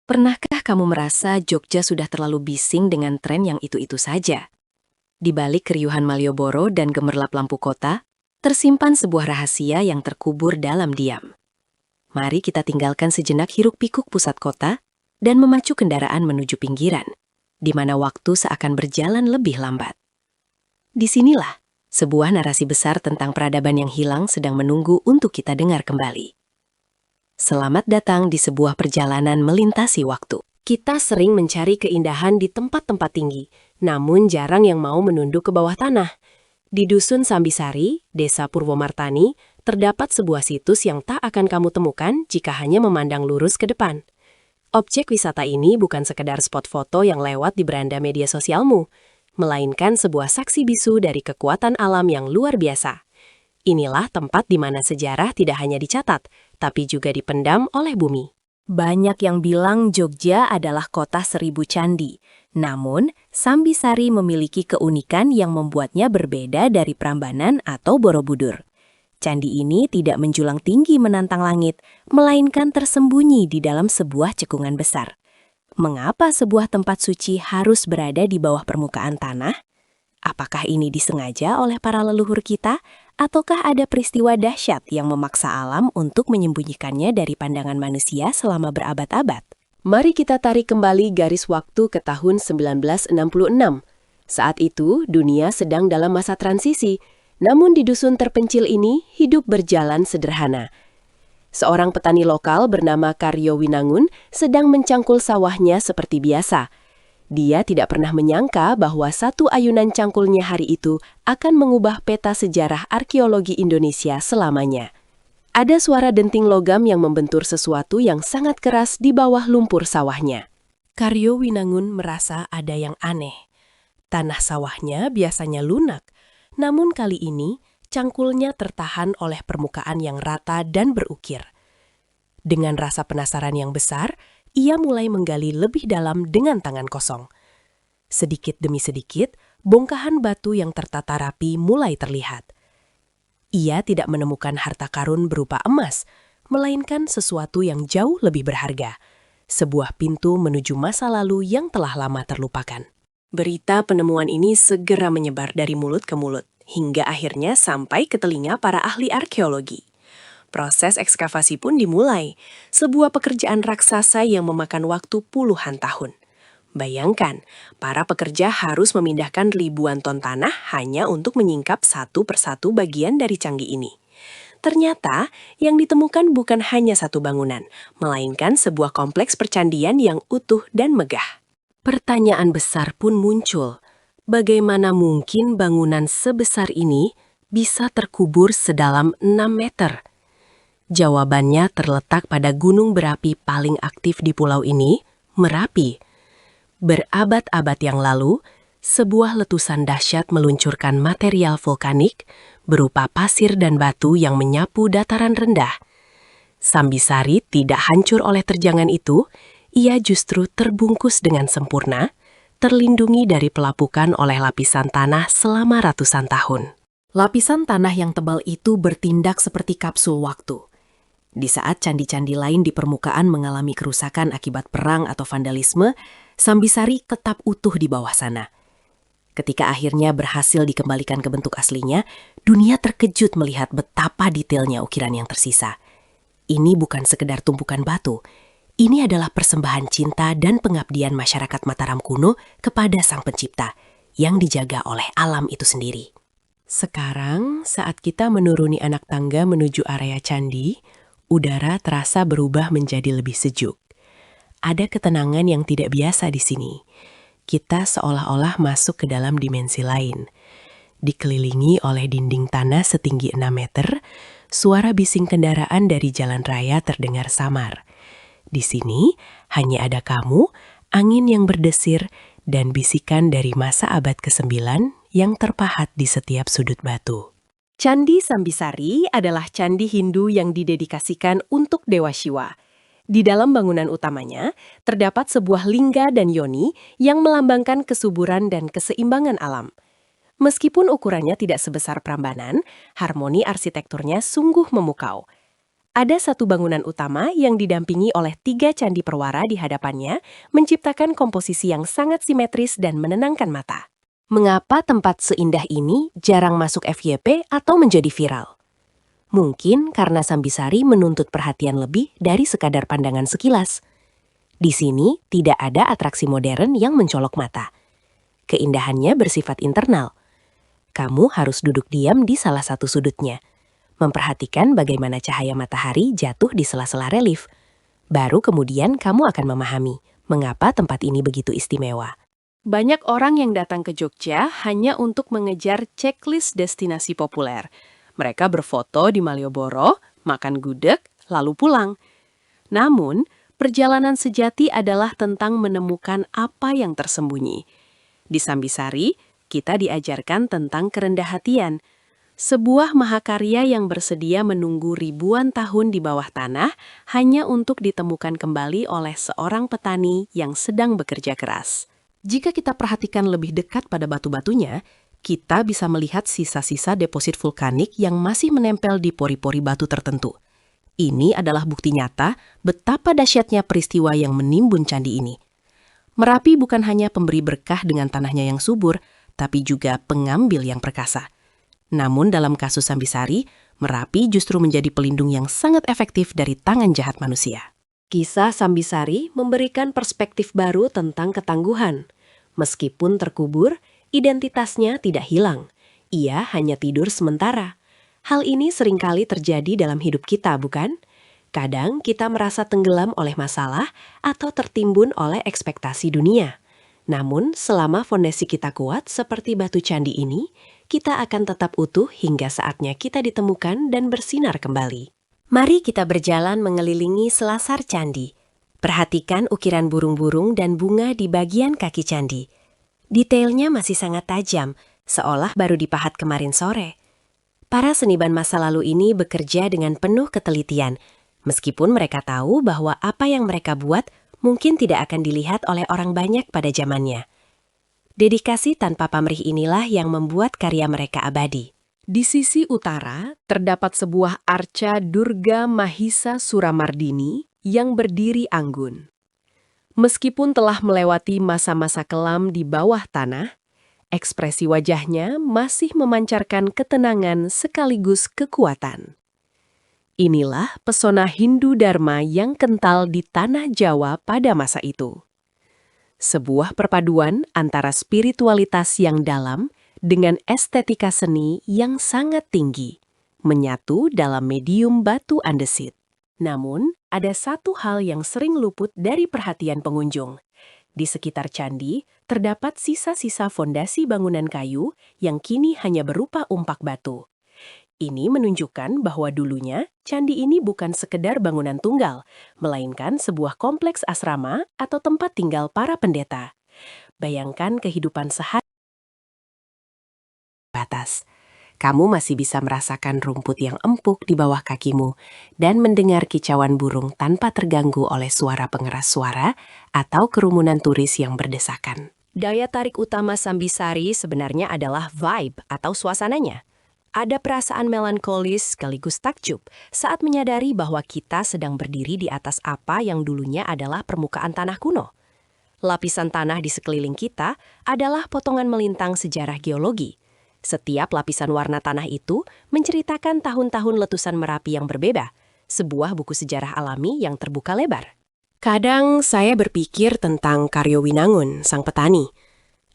Pernahkah kamu merasa Jogja sudah terlalu bising dengan tren yang itu-itu saja? Di balik keriuhan Malioboro dan gemerlap lampu kota, tersimpan sebuah rahasia yang terkubur dalam diam. Mari kita tinggalkan sejenak hiruk-pikuk pusat kota dan memacu kendaraan menuju pinggiran, di mana waktu seakan berjalan lebih lambat. Disinilah, sebuah narasi besar tentang peradaban yang hilang sedang menunggu untuk kita dengar kembali. Selamat datang di sebuah perjalanan melintasi waktu. Kita sering mencari keindahan di tempat-tempat tinggi, namun jarang yang mau menunduk ke bawah tanah. Di Dusun Sambisari, Desa Purwomartani, terdapat sebuah situs yang tak akan kamu temukan jika hanya memandang lurus ke depan. Objek wisata ini bukan sekedar spot foto yang lewat di beranda media sosialmu, melainkan sebuah saksi bisu dari kekuatan alam yang luar biasa. Inilah tempat di mana sejarah tidak hanya dicatat, tapi juga dipendam oleh bumi. Banyak yang bilang Jogja adalah kota 1000 candi. Namun, Sambisari memiliki keunikan yang membuatnya berbeda dari Prambanan atau Borobudur. Candi ini tidak menjulang tinggi menantang langit, melainkan tersembunyi di dalam sebuah cekungan besar. Mengapa sebuah tempat suci harus berada di bawah permukaan tanah? Apakah ini disengaja oleh para leluhur kita, ataukah ada peristiwa dahsyat yang memaksa alam untuk menyembunyikannya dari pandangan manusia selama berabad-abad? Mari kita tarik kembali garis waktu ke tahun 1966. Saat itu, dunia sedang dalam masa transisi, namun di dusun terpencil ini hidup berjalan sederhana. Seorang petani lokal bernama Karyo Winangun sedang mencangkul sawahnya seperti biasa. Dia tidak pernah menyangka bahwa satu ayunan cangkulnya hari itu akan mengubah peta sejarah arkeologi Indonesia selamanya. Ada suara denting logam yang membentur sesuatu yang sangat keras di bawah lumpur sawahnya. Karyo Winangun merasa ada yang aneh. Tanah sawahnya biasanya lunak, namun kali ini cangkulnya tertahan oleh permukaan yang rata dan berukir. Dengan rasa penasaran yang besar, ia mulai menggali lebih dalam dengan tangan kosong. Sedikit demi sedikit, bongkahan batu yang tertata rapi mulai terlihat. Ia tidak menemukan harta karun berupa emas, melainkan sesuatu yang jauh lebih berharga. Sebuah pintu menuju masa lalu yang telah lama terlupakan. Berita penemuan ini segera menyebar dari mulut ke mulut, hingga akhirnya sampai ke telinga para ahli arkeologi. Proses ekskavasi pun dimulai, sebuah pekerjaan raksasa yang memakan waktu puluhan tahun. Bayangkan, para pekerja harus memindahkan ribuan ton tanah hanya untuk menyingkap satu persatu bagian dari canggi ini. Ternyata, yang ditemukan bukan hanya satu bangunan, melainkan sebuah kompleks percandian yang utuh dan megah. Pertanyaan besar pun muncul. Bagaimana mungkin bangunan sebesar ini bisa terkubur sedalam 6 meter? Jawabannya terletak pada gunung berapi paling aktif di pulau ini, Merapi. Berabad-abad yang lalu, sebuah letusan dahsyat meluncurkan material vulkanik berupa pasir dan batu yang menyapu dataran rendah. Sambisari tidak hancur oleh terjangan itu, ia justru terbungkus dengan sempurna, terlindungi dari pelapukan oleh lapisan tanah selama ratusan tahun. Lapisan tanah yang tebal itu bertindak seperti kapsul waktu. Di saat candi-candi lain di permukaan mengalami kerusakan akibat perang atau vandalisme, Sambisari tetap utuh di bawah sana. Ketika akhirnya berhasil dikembalikan ke bentuk aslinya, dunia terkejut melihat betapa detailnya ukiran yang tersisa. Ini bukan sekedar tumpukan batu. Ini adalah persembahan cinta dan pengabdian masyarakat Mataram kuno kepada Sang Pencipta, yang dijaga oleh alam itu sendiri. Sekarang, saat kita menuruni anak tangga menuju area candi, udara terasa berubah menjadi lebih sejuk. Ada ketenangan yang tidak biasa di sini. Kita seolah-olah masuk ke dalam dimensi lain. Dikelilingi oleh dinding tanah setinggi 6 meter, suara bising kendaraan dari jalan raya terdengar samar. Di sini hanya ada kamu, angin yang berdesir, dan bisikan dari masa abad ke-9 yang terpahat di setiap sudut batu. Candi Sambisari adalah candi Hindu yang didedikasikan untuk Dewa Shiva. Di dalam bangunan utamanya, terdapat sebuah lingga dan yoni yang melambangkan kesuburan dan keseimbangan alam. Meskipun ukurannya tidak sebesar Prambanan, harmoni arsitekturnya sungguh memukau. Ada satu bangunan utama yang didampingi oleh 3 candi perwara di hadapannya, menciptakan komposisi yang sangat simetris dan menenangkan mata. Mengapa tempat seindah ini jarang masuk FYP atau menjadi viral? Mungkin karena Sambisari menuntut perhatian lebih dari sekadar pandangan sekilas. Di sini tidak ada atraksi modern yang mencolok mata. Keindahannya bersifat internal. Kamu harus duduk diam di salah satu sudutnya, memperhatikan bagaimana cahaya matahari jatuh di sela-sela relief. Baru kemudian kamu akan memahami mengapa tempat ini begitu istimewa. Banyak orang yang datang ke Jogja hanya untuk mengejar checklist destinasi populer. Mereka berfoto di Malioboro, makan gudeg, lalu pulang. Namun, perjalanan sejati adalah tentang menemukan apa yang tersembunyi. Di Sambisari, kita diajarkan tentang kerendah hatian. Sebuah mahakarya yang bersedia menunggu ribuan tahun di bawah tanah hanya untuk ditemukan kembali oleh seorang petani yang sedang bekerja keras. Jika kita perhatikan lebih dekat pada batu-batunya, kita bisa melihat sisa-sisa deposit vulkanik yang masih menempel di pori-pori batu tertentu. Ini adalah bukti nyata betapa dahsyatnya peristiwa yang menimbun candi ini. Merapi bukan hanya pemberi berkah dengan tanahnya yang subur, tapi juga pengambil yang perkasa. Namun dalam kasus Sambisari, Merapi justru menjadi pelindung yang sangat efektif dari tangan jahat manusia. Kisah Sambisari memberikan perspektif baru tentang ketangguhan. Meskipun terkubur, identitasnya tidak hilang. Ia hanya tidur sementara. Hal ini seringkali terjadi dalam hidup kita, bukan? Kadang kita merasa tenggelam oleh masalah atau tertimbun oleh ekspektasi dunia. Namun, selama fondasi kita kuat seperti batu candi ini, kita akan tetap utuh hingga saatnya kita ditemukan dan bersinar kembali. Mari kita berjalan mengelilingi selasar candi. Perhatikan ukiran burung-burung dan bunga di bagian kaki candi. Detailnya masih sangat tajam, seolah baru dipahat kemarin sore. Para seniman masa lalu ini bekerja dengan penuh ketelitian, meskipun mereka tahu bahwa apa yang mereka buat mungkin tidak akan dilihat oleh orang banyak pada zamannya. Dedikasi tanpa pamrih inilah yang membuat karya mereka abadi. Di sisi utara, terdapat sebuah arca Durga Mahisa Suramardini yang berdiri anggun. Meskipun telah melewati masa-masa kelam di bawah tanah, ekspresi wajahnya masih memancarkan ketenangan sekaligus kekuatan. Inilah pesona Hindu Dharma yang kental di tanah Jawa pada masa itu. Sebuah perpaduan antara spiritualitas yang dalam dengan estetika seni yang sangat tinggi, menyatu dalam medium batu andesit. Namun, ada satu hal yang sering luput dari perhatian pengunjung. Di sekitar candi, terdapat sisa-sisa fondasi bangunan kayu yang kini hanya berupa umpak batu. Ini menunjukkan bahwa dulunya candi ini bukan sekedar bangunan tunggal, melainkan sebuah kompleks asrama atau tempat tinggal para pendeta. Bayangkan kehidupan sehari batas. Kamu masih bisa merasakan rumput yang empuk di bawah kakimu dan mendengar kicauan burung tanpa terganggu oleh suara pengeras suara atau kerumunan turis yang berdesakan. Daya tarik utama Sambisari sebenarnya adalah vibe atau suasananya. Ada perasaan melankolis sekaligus takjub saat menyadari bahwa kita sedang berdiri di atas apa yang dulunya adalah permukaan tanah kuno. Lapisan tanah di sekeliling kita adalah potongan melintang sejarah geologi. Setiap lapisan warna tanah itu menceritakan tahun-tahun letusan Merapi yang berbeda, sebuah buku sejarah alami yang terbuka lebar. Kadang saya berpikir tentang Karyo Winangun, sang petani.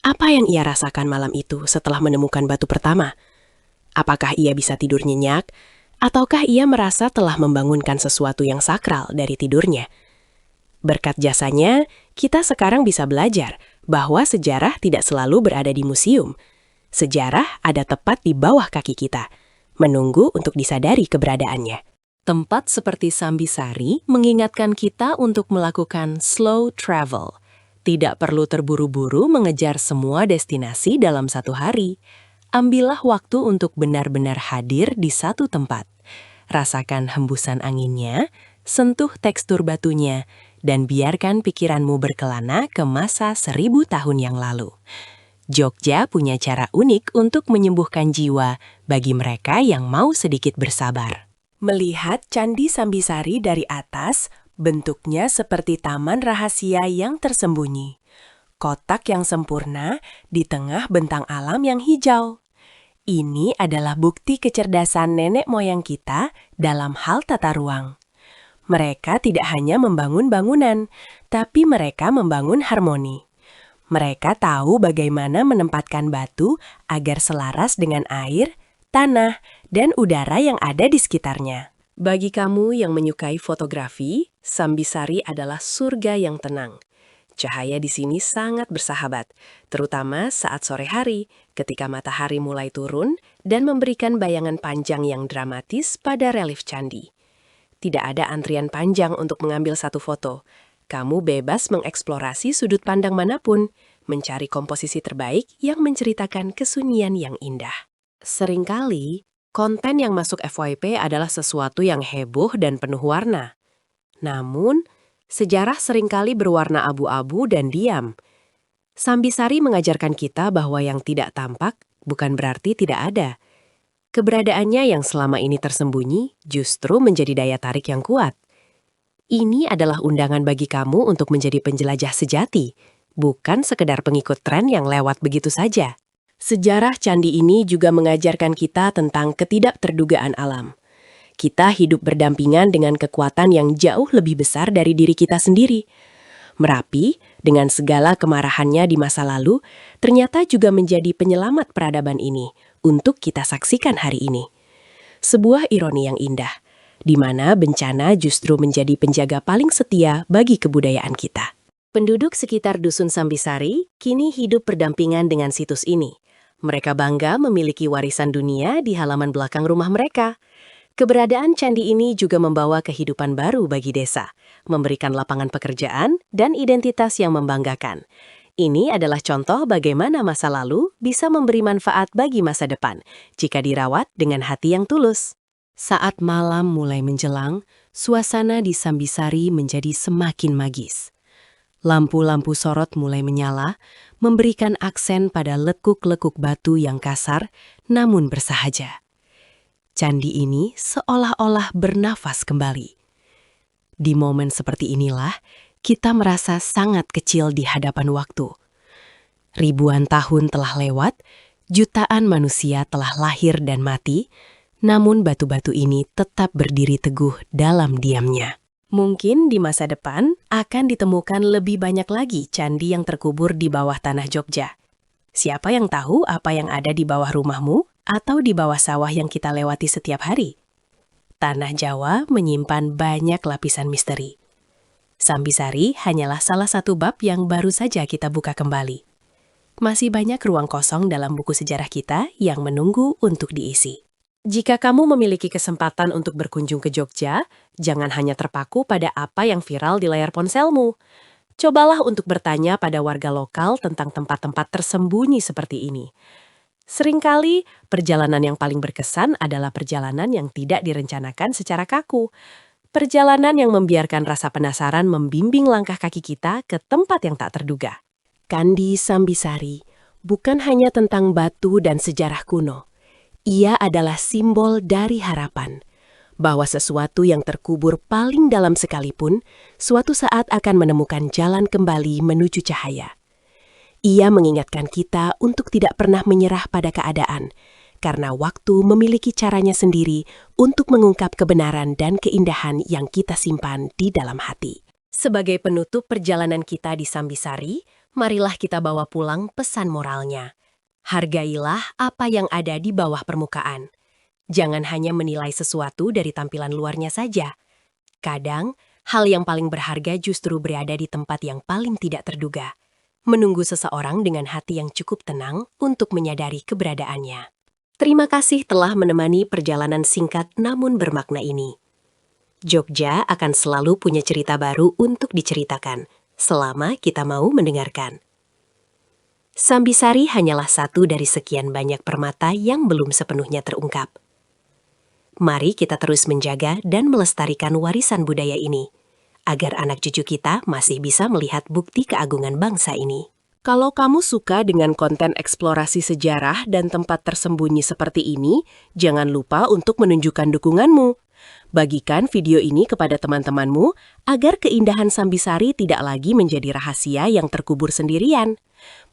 Apa yang ia rasakan malam itu setelah menemukan batu pertama? Apakah ia bisa tidur nyenyak, ataukah ia merasa telah membangunkan sesuatu yang sakral dari tidurnya? Berkat jasanya, kita sekarang bisa belajar bahwa sejarah tidak selalu berada di museum. Sejarah ada tepat di bawah kaki kita, menunggu untuk disadari keberadaannya. Tempat seperti Sambisari mengingatkan kita untuk melakukan slow travel. Tidak perlu terburu-buru mengejar semua destinasi dalam satu hari. Ambillah waktu untuk benar-benar hadir di satu tempat. Rasakan hembusan anginnya, sentuh tekstur batunya, dan biarkan pikiranmu berkelana ke masa 1000 tahun yang lalu. Jogja punya cara unik untuk menyembuhkan jiwa bagi mereka yang mau sedikit bersabar. Melihat Candi Sambisari dari atas, bentuknya seperti taman rahasia yang tersembunyi. Kotak yang sempurna di tengah bentang alam yang hijau. Ini adalah bukti kecerdasan nenek moyang kita dalam hal tata ruang. Mereka tidak hanya membangun bangunan, tapi mereka membangun harmoni. Mereka tahu bagaimana menempatkan batu agar selaras dengan air, tanah, dan udara yang ada di sekitarnya. Bagi kamu yang menyukai fotografi, Sambisari adalah surga yang tenang. Cahaya di sini sangat bersahabat, terutama saat sore hari, ketika matahari mulai turun dan memberikan bayangan panjang yang dramatis pada relief candi. Tidak ada antrian panjang untuk mengambil satu foto. Kamu bebas mengeksplorasi sudut pandang manapun, mencari komposisi terbaik yang menceritakan kesunyian yang indah. Seringkali, konten yang masuk FYP adalah sesuatu yang heboh dan penuh warna. Namun, sejarah seringkali berwarna abu-abu dan diam. Sambisari mengajarkan kita bahwa yang tidak tampak bukan berarti tidak ada. Keberadaannya yang selama ini tersembunyi justru menjadi daya tarik yang kuat. Ini adalah undangan bagi kamu untuk menjadi penjelajah sejati, bukan sekedar pengikut tren yang lewat begitu saja. Sejarah candi ini juga mengajarkan kita tentang ketidakterdugaan alam. Kita hidup berdampingan dengan kekuatan yang jauh lebih besar dari diri kita sendiri. Merapi, dengan segala kemarahannya di masa lalu, ternyata juga menjadi penyelamat peradaban ini untuk kita saksikan hari ini. Sebuah ironi yang indah, di mana bencana justru menjadi penjaga paling setia bagi kebudayaan kita. Penduduk sekitar Dusun Sambisari kini hidup berdampingan dengan situs ini. Mereka bangga memiliki warisan dunia di halaman belakang rumah mereka. Keberadaan candi ini juga membawa kehidupan baru bagi desa, memberikan lapangan pekerjaan dan identitas yang membanggakan. Ini adalah contoh bagaimana masa lalu bisa memberi manfaat bagi masa depan jika dirawat dengan hati yang tulus. Saat malam mulai menjelang, suasana di Sambisari menjadi semakin magis. Lampu-lampu sorot mulai menyala, memberikan aksen pada lekuk-lekuk batu yang kasar namun bersahaja. Candi ini seolah-olah bernafas kembali. Di momen seperti inilah, kita merasa sangat kecil di hadapan waktu. Ribuan tahun telah lewat, jutaan manusia telah lahir dan mati, namun batu-batu ini tetap berdiri teguh dalam diamnya. Mungkin di masa depan akan ditemukan lebih banyak lagi candi yang terkubur di bawah tanah Jogja. Siapa yang tahu apa yang ada di bawah rumahmu atau di bawah sawah yang kita lewati setiap hari? Tanah Jawa menyimpan banyak lapisan misteri. Sambisari hanyalah salah satu bab yang baru saja kita buka kembali. Masih banyak ruang kosong dalam buku sejarah kita yang menunggu untuk diisi. Jika kamu memiliki kesempatan untuk berkunjung ke Jogja, jangan hanya terpaku pada apa yang viral di layar ponselmu. Cobalah untuk bertanya pada warga lokal tentang tempat-tempat tersembunyi seperti ini. Seringkali, perjalanan yang paling berkesan adalah perjalanan yang tidak direncanakan secara kaku. Perjalanan yang membiarkan rasa penasaran membimbing langkah kaki kita ke tempat yang tak terduga. Candi Sambisari bukan hanya tentang batu dan sejarah kuno. Ia adalah simbol dari harapan, bahwa sesuatu yang terkubur paling dalam sekalipun, suatu saat akan menemukan jalan kembali menuju cahaya. Ia mengingatkan kita untuk tidak pernah menyerah pada keadaan, karena waktu memiliki caranya sendiri untuk mengungkap kebenaran dan keindahan yang kita simpan di dalam hati. Sebagai penutup perjalanan kita di Sambisari, marilah kita bawa pulang pesan moralnya. Hargailah apa yang ada di bawah permukaan. Jangan hanya menilai sesuatu dari tampilan luarnya saja. Kadang, hal yang paling berharga justru berada di tempat yang paling tidak terduga. Menunggu seseorang dengan hati yang cukup tenang untuk menyadari keberadaannya. Terima kasih telah menemani perjalanan singkat namun bermakna ini. Jogja akan selalu punya cerita baru untuk diceritakan, selama kita mau mendengarkan. Sambisari hanyalah satu dari sekian banyak permata yang belum sepenuhnya terungkap. Mari kita terus menjaga dan melestarikan warisan budaya ini, agar anak cucu kita masih bisa melihat bukti keagungan bangsa ini. Kalau kamu suka dengan konten eksplorasi sejarah dan tempat tersembunyi seperti ini, jangan lupa untuk menunjukkan dukunganmu. Bagikan video ini kepada teman-temanmu agar keindahan Sambisari tidak lagi menjadi rahasia yang terkubur sendirian.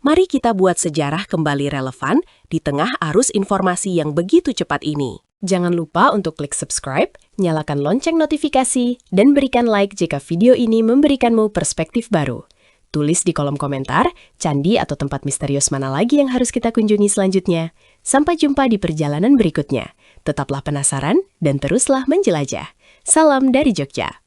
Mari kita buat sejarah kembali relevan di tengah arus informasi yang begitu cepat ini. Jangan lupa untuk klik subscribe, nyalakan lonceng notifikasi, dan berikan like jika video ini memberikanmu perspektif baru. Tulis di kolom komentar, candi atau tempat misterius mana lagi yang harus kita kunjungi selanjutnya. Sampai jumpa di perjalanan berikutnya. Tetaplah penasaran dan teruslah menjelajah. Salam dari Jogja.